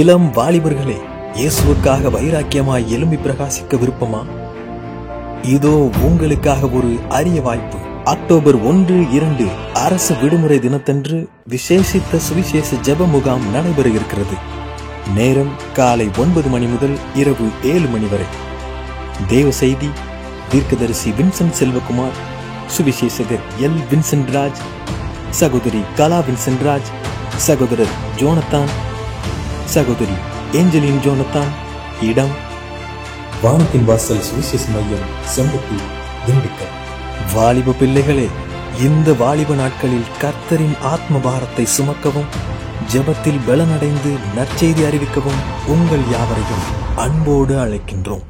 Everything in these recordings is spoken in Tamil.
இளம் வாலிபர்களே, இயேசுவுக்காக வைராக்கியமாய் எழும்பி பிரகாசிக்க விருப்பமா? இதோ உங்களுக்காக ஒரு அரிய வாய்ப்பு. அக்டோபர் 1, 2 அரசு விடுமுறை தினத்தன்று விசேஷித்த சுவிசேஷ ஜெப முகாம் நடைபெற இருக்கிறது. நேரம் காலை 9 மணி முதல் இரவு 7 மணி வரை. தேவ செய்தி தீர்க்கதரிசி வின்சென்ட் செல்வகுமார், சுவிசேஷகர் எல். வின்சென்ட் ராஜ், சகோதரி கலா வின்சென்ட் ராஜ், சகோதரர் ஜோனத்தான், சகோதரி ஏஞ்சலின் ஜோனத்தான். இடம் வானத்தின் வாசல் சுவிசேஷ மையம், செம்பட்டி, திண்டுக்கல். வாலிப பிள்ளைகளே, இந்த வாலிப நாட்களில் கர்த்தரின் ஆத்ம பாரத்தை சுமக்கவும், ஜெபத்தில் பலனடைந்து நற்செய்தி அறிவிக்கவும் உங்கள் யாவரையும் அன்போடு அழைக்கின்றோம்.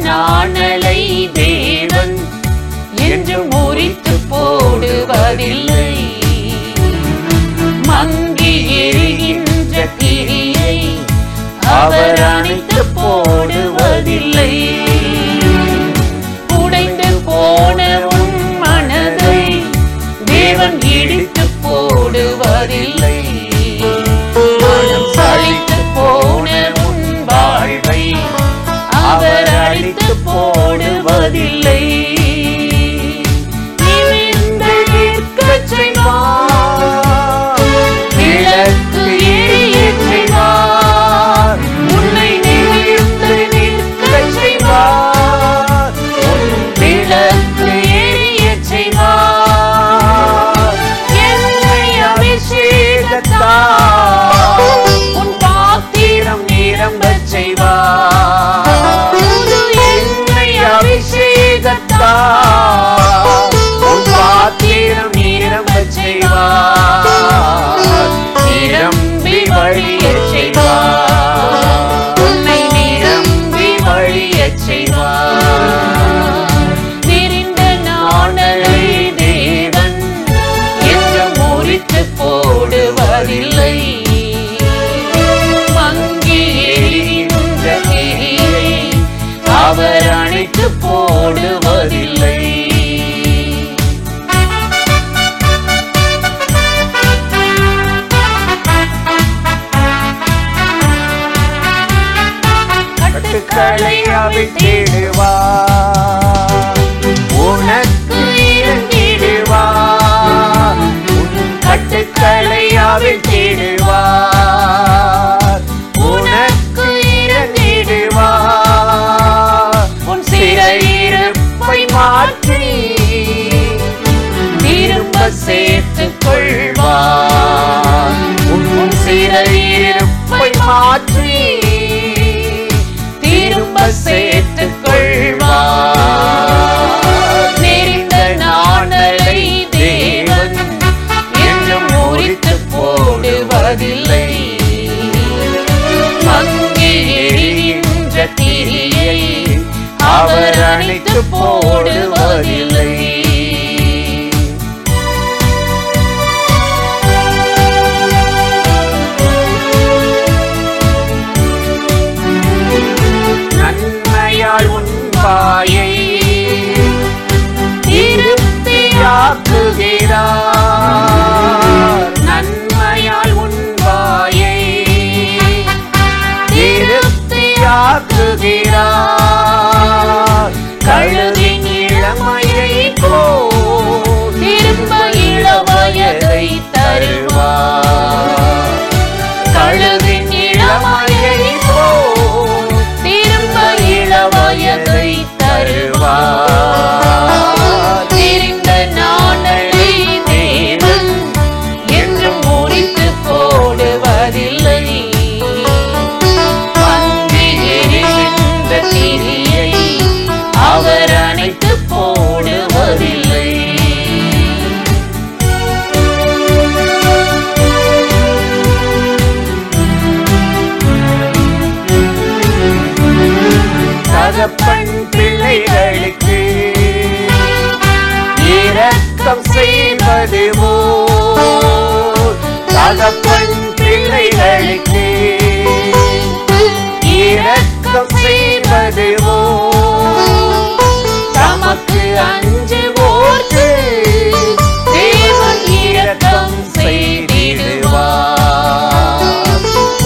நாணலை தேவன் என்று முறித்து போடுவதில்லை. மங்கி எரிகின்ற திரியை அவர் அணைத்து போடுவதில்லை. உடைந்து போன உன் மனதை தேவன் இடித்து போடுவதில்லை. மனம் சலித்து போன உன் வாழ்வை அவர் அழித்து போடுவதில்லை. நிமிர்ந்து நிற்கச் செய்வார், விளக்கு எரியச் செய்வார். உன்னை நிமிர்ந்து நிற்கச் செய்வார், உன் விளக்கு எரியச் செய்வார். என்னை அபிஷேகத்தால் உன் பாத்திரம் நிரம்பச் செய்வார். உன் பாத்திரம் நிரம்பச் செய்வார், நிரம்பி வழியச் செய்வார். உன்னை நிரம்பி வழியச் செய்வார். விரிந்த நாணலை தேவன் என்று முறித்து போடுவதில்லை. மங்கி எரிகின்ற திரியை அவர் அணைத்து போடுவதில்லை. கட்டுக்களை அவிழ்த்திடுவார், உனக்கு இறங்கிடுவார். உன் கட்டுக்களை அவிழ்த்திடுவார், உனக்கு இறங்கிடுவார். உன் சிறையிருப்பை மாற்றி திரும்ப சேர்த்துக் கொள்வார். உன் சிறையிருப்பை மாற்றி திரும்ப சேர்த்துக் கொள்வார். நெறிந்த நாணலை தேவன் என்று முறித்து போடுவதில்லை. மங்கி எரிகின்ற திரியை அவர் அணைத்து போடுவதில்லை. நன்மையால் உன் வாயை திருப்தியாக்குகிறார். நன்மையால் உன் வாயை திருப்தியாக்குகிறார். கழுதின் இளமையை செய்வது போல் தகப்பன் பிள்ளைகளுக்கு இரக்கம் செய்வது போல் தமக்கு அஞ்சுவோர்க்கு தேவன் இரக்கம் செய்திடுவார்.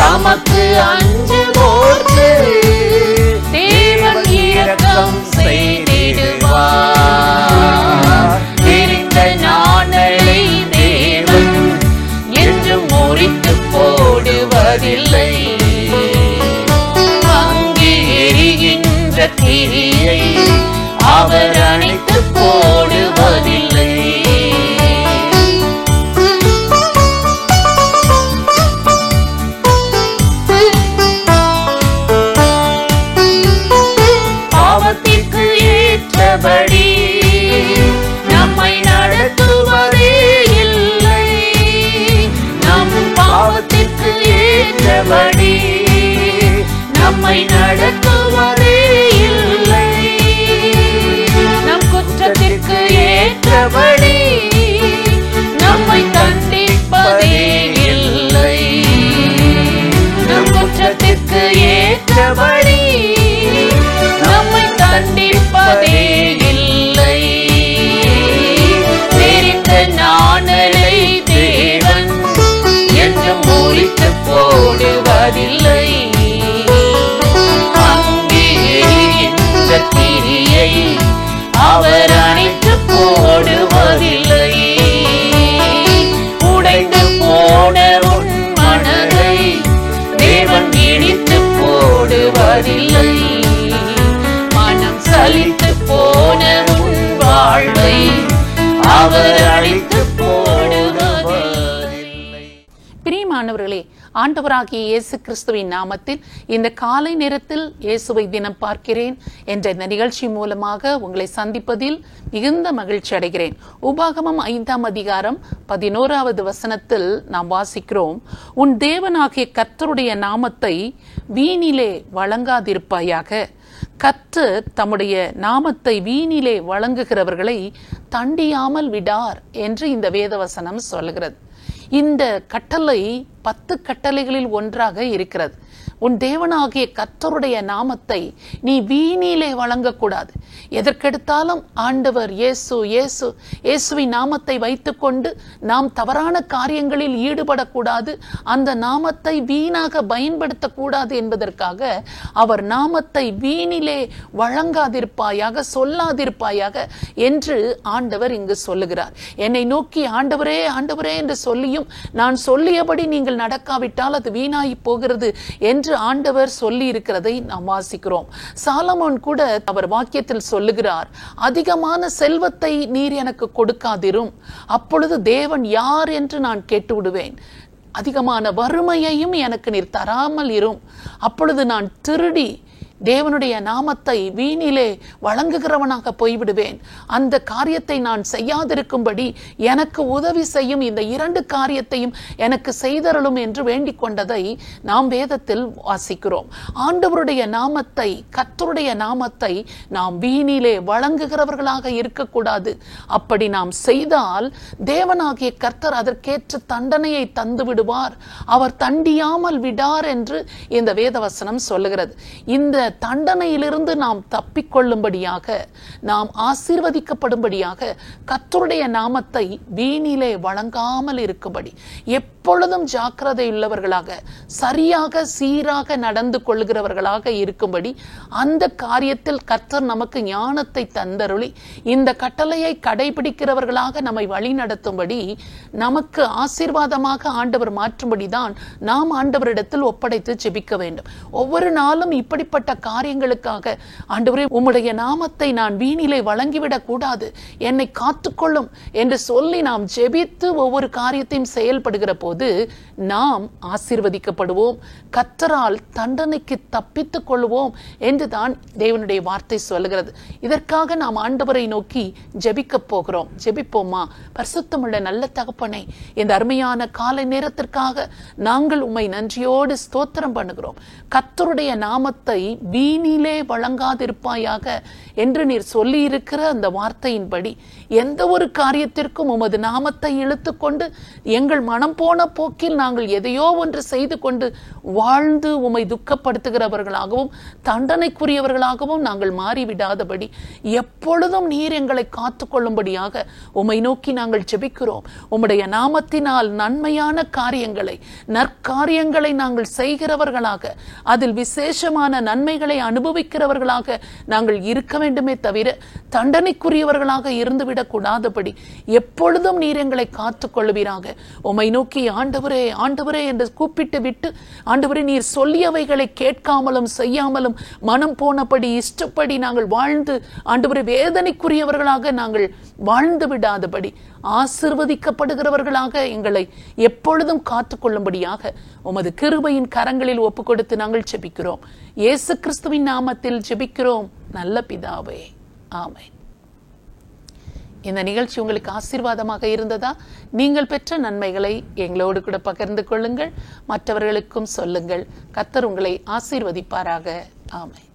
தமக்கு அஞ்சுவோர்க்கு தேவன் இரக்கம் செய்திடுவார். தெரிந்த நாணலை தேவன் என்றும் முறித்து போடுவதில்லை. அங்கே எரிகின்ற தீயை அவர் அணைத்து போடுவதில்லை. பாவத்திற்கு ஏற்றபடி நம்மை நடத்துவதே இல்லை. நம் பாவத்திற்கு ஏற்றபடி நம்மை நடத்துவதே இல்லை. நம் குற்றத்திற்கு ஏற்றபடி நம்மை தண்டிப்பதே இல்லை. நம் குற்றத்திற்கு ஏற்றபடி நம்மை தண்டிப்பதே இல்லை. தெரிந்த நாணலை தேவன் என்றும் முறித்து போடுவதில்லை. தீயை அவர் அணைத்து போடுவதில்லை. உடைந்து போன உன் மனதை தேவன் இடித்து போடுவதில்லை. மனம் சலித்து போன உன் வாழ்வை அவர் அழைத்து போடுவதில்லை. பிரியமானவர்களே, ஆண்டவராகிய இயேசு கிறிஸ்துவின் நாமத்தில் இந்த காலை நேரத்தில் இயேசுவை தினம் பார்க்கிறேன் என்ற இந்த நிகழ்ச்சி மூலமாக உங்களை சந்திப்பதில் மிகுந்த மகிழ்ச்சி அடைகிறேன். உபாகமம் 5ஆம் அதிகாரம் 11வது வசனத்தில் நாம் வாசிக்கிறோம், உன் தேவனாகிய கர்த்தருடைய நாமத்தை வீணிலே வழங்காதிருப்பாயாக. கர்த்தர் தம்முடைய நாமத்தை வீணிலே வழங்குகிறவர்களை தண்டியாமல் விடார் என்று இந்த வேதவசனம் சொல்கிறது. இந்த கட்டளை 10 கட்டளைகளில் ஒன்றாக இருக்கிறது. உன் தேவனாகிய கர்த்தருடைய நாமத்தை நீ வீணிலே வழங்கக்கூடாது. எதற்கெடுத்தாலும் ஆண்டவர் இயேசுவின் நாமத்தை வைத்துக்கொண்டு நாம் தவறான காரியங்களில் ஈடுபடக்கூடாது. அந்த நாமத்தை வீணாக பயன்படுத்தக்கூடாது என்பதற்காக அவர் நாமத்தை வீணிலே வழங்காதிருப்பாயாக, சொல்லாதிருப்பாயாக என்று ஆண்டவர் இங்கு சொல்லுகிறார். என்னை நோக்கி ஆண்டவரே ஆண்டவரே என்று சொல்லியும் நான் சொல்லியபடி நீங்கள் நடக்காவிட்டால் அது வீணாகி போகிறது என்று ஆண்டவர் சொல்லி இருக்கிறதை நாம் வாசிக்கிறோம். சாலமோன் கூட அவர் வாக்கியத்தில் சொல்லுகிறார், அதிகமான செல்வத்தை நீர் எனக்கு கொடுக்காதிரும், அப்பொழுது தேவன் யார் என்று நான் கேட்டு விடுவேன். அதிகமான வறுமையையும் எனக்கு நீர் தராமல் இரும், அப்பொழுது நான் திருடி தேவனுடைய நாமத்தை வீணிலே வழங்குகிறவனாக போய்விடுவேன். அந்த காரியத்தை நான் செய்யாதிருக்கும்படி எனக்கு உதவி செய்யும், இந்த 2 காரியத்தையும் எனக்கு செய்தருளும் என்று வேண்டிக் கொண்டதை நாம் வேதத்தில் வாசிக்கிறோம். ஆண்டவருடைய நாமத்தை, கர்த்தருடைய நாமத்தை நாம் வீணிலே வழங்குகிறவர்களாக இருக்கக்கூடாது. அப்படி நாம் செய்தால் தேவனாகிய கர்த்தர் அதற்கேற்ற தண்டனையை தந்து விடுவார், அவர் தண்டியாமல் விடார் என்று இந்த வேதவசனம் சொல்லுகிறது. இந்த தண்டனையிலிருந்து நாம் தப்பிக்கொள்ளும்படியாக, நாம் ஆசீர்வதிக்கப்படும்படியாக கர்த்தருடைய நாமத்தை வீணிலே வழங்காமல் இருக்கும்படி எப்பொழுதும் ஜாக்கிரதை உள்ளவர்களாக, சரியாக சீராக நடந்து கொள்கிறவர்களாக இருக்கும்படி அந்த காரியத்தில் கர்த்தர் நமக்கு ஞானத்தை தந்தருளி இந்த கட்டளையை கடைபிடிக்கிறவர்களாக நம்மை வழி நடத்தும்படி, நமக்கு ஆசீர்வாதமாக ஆண்டவர் மாற்றும்படிதான் நாம் ஆண்டவரிடத்தில் ஒப்படைத்து ஜெபிக்க வேண்டும். ஒவ்வொரு நாளும் இப்படிப்பட்ட காரியங்களுக்காக, ஆண்டவரே உம்முடைய நாமத்தை நான் வீணிலே வழங்கிவிடக் கூடாது, என்னை காத்துக்கொள்ளும் என்று சொல்லி நாம் ஜெபித்து ஒவ்வொரு காரியத்தையும் செயல்படுகிற போது நாம் ஆசீர்வதிக்கப்படுவோம், கர்த்தரால் தண்டனைக்கு தப்பித்துக் கொள்வோம் என்றுதான் தேவனுடைய வார்த்தை சொல்லுகிறது. இதற்காக நாம் ஆண்டவரை நோக்கி ஜெபிக்க போகிறோம். ஜெபிப்போமா? பரிசுத்தமுள்ள நல்ல தகப்பனே, இந்த அருமையான காலை நேரத்திற்காக நாங்கள் உம்மை நன்றியோடு ஸ்தோத்திரம் பண்ணுகிறோம். கர்த்தருடைய நாமத்தை வீணிலே வழங்காதிருப்பாயாக என்று நீர் சொல்லி இருக்கிற அந்த வார்த்தையின்படி எந்த ஒரு காரியத்திற்கும் உமது நாமத்தை இழுத்து கொண்டு எங்கள் மனம் போன போக்கில் நாங்கள் எதையோ ஒன்று செய்து கொண்டு வாழ்ந்து உம்மை துக்கப்படுத்துகிறவர்களாகவும் தண்டனைக்குரியவர்களாகவும் நாங்கள் மாறிவிடாதபடி எப்பொழுதும் நீர் எங்களை காத்து கொள்ளும்படியாக உம்மை நோக்கி நாங்கள் ஜெபிக்கிறோம். உம்முடைய நாமத்தினால் நன்மையான காரியங்களை, நற்காரியங்களை நாங்கள் செய்கிறவர்களாக, அதில் விசேஷமான நன்மைகளை அனுபவிக்கிறவர்களாக நாங்கள் இருக்க வேண்டுமே தவிர தண்டனைக்குரியவர்களாக இருந்துவிடக் கூடாதபடி எப்பொழுதும் நீர் எங்களை காத்துக் கொள்வீராக. உம்மை நோக்கி ஆண்டவரே ஆண்டவரே என்று கூப்பிட்டு விட்டு, ஆண்டவரே நீர் சொல்லியவைகளை கேட்காமலும் செய்யாமலும் மனம் போனபடி இஷ்டப்படி நாங்கள் வாழ்ந்து ஆண்டவரே வேதனைக்குரியவர்களாக நாங்கள் வாழ்ந்து விடாதபடி ஆசீர்வதிக்கப்படுகிறவர்களாக எங்களை எப்பொழுதும் காத்துக் கொள்ளும்படியாக உமது கிருபையின் கரங்களில் ஒப்பு கொடுத்து நாங்கள் ஜெபிக்கிறோம். இயேசு கிறிஸ்துவின் நாமத்தில் ஜெபிக்கிறோம் நல்ல பிதாவே, ஆமென். இந்த நிகழ்ச்சி உங்களுக்கு ஆசீர்வாதமாக இருந்ததா? நீங்கள் பெற்ற நன்மைகளை எங்களோடு கூட பகிர்ந்து கொள்ளுங்கள், மற்றவர்களுக்கும் சொல்லுங்கள். கர்த்தர் உங்களை ஆசீர்வதிப்பாராக. ஆமென்.